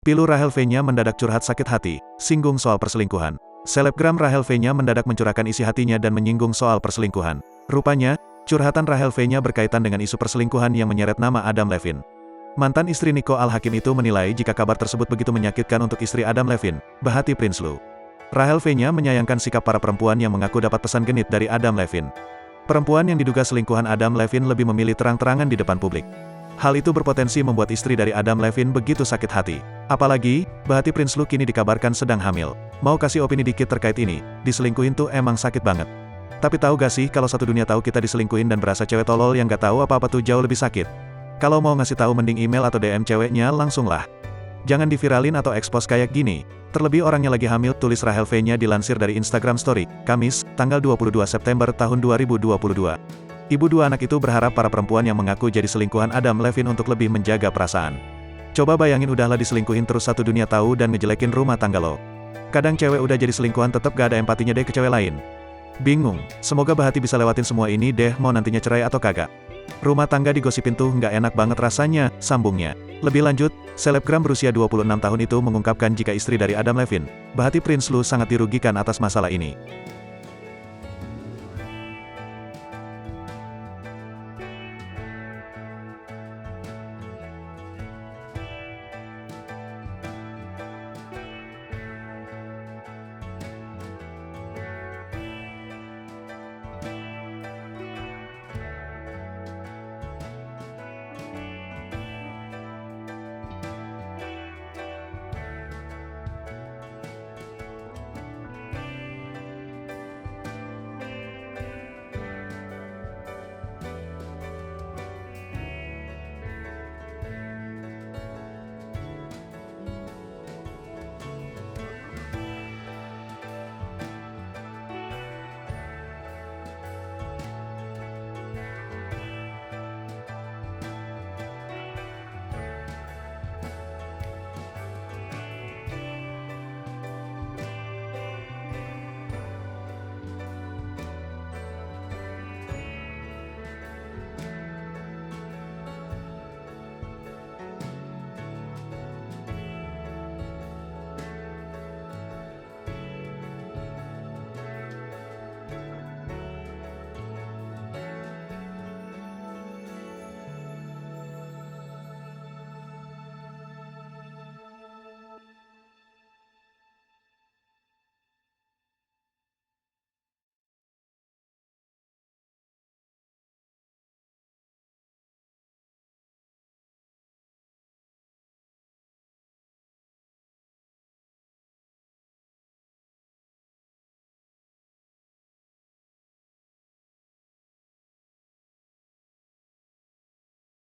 Pilu Rahel V-nya mendadak curhat sakit hati, singgung soal perselingkuhan. Selebgram Rahel V-nya mendadak mencurahkan isi hatinya dan menyinggung soal perselingkuhan. Rupanya, curhatan Rahel V-nya berkaitan dengan isu perselingkuhan yang menyeret nama Adam Levine. Mantan istri Nico Al-Hakim itu menilai jika kabar tersebut begitu menyakitkan untuk istri Adam Levine, Bahati Prinsloo. Rahel V-nya menyayangkan sikap para perempuan yang mengaku dapat pesan genit dari Adam Levine. Perempuan yang diduga selingkuhan Adam Levine lebih memilih terang-terangan di depan publik. Hal itu berpotensi membuat istri dari Adam Levine begitu sakit hati. Apalagi, Bahati Prinsloo kini dikabarkan sedang hamil. Mau kasih opini dikit terkait ini, diselingkuhin tuh emang sakit banget. Tapi tahu gak sih kalau satu dunia tahu kita diselingkuhin dan berasa cewek tolol yang gak tahu apa-apa tuh jauh lebih sakit. Kalau mau ngasih tahu mending email atau DM ceweknya langsung lah. Jangan diviralin atau expose kayak gini. Terlebih orangnya lagi hamil, tulis Rahel V-nya dilansir dari Instagram Story, Kamis, tanggal 22 September tahun 2022. Ibu dua anak itu berharap para perempuan yang mengaku jadi selingkuhan Adam Levine untuk lebih menjaga perasaan. Coba bayangin udahlah diselingkuhin terus satu dunia tahu dan ngejelekin rumah tangga lo. Kadang cewek udah jadi selingkuhan tetap gak ada empatinya deh ke cewek lain. Bingung, semoga Bahati bisa lewatin semua ini deh mau nantinya cerai atau kagak. Rumah tangga digosipin tuh nggak enak banget rasanya, sambungnya. Lebih lanjut, selebgram berusia 26 tahun itu mengungkapkan jika istri dari Adam Levine, Bahati Prinsloo sangat dirugikan atas masalah ini.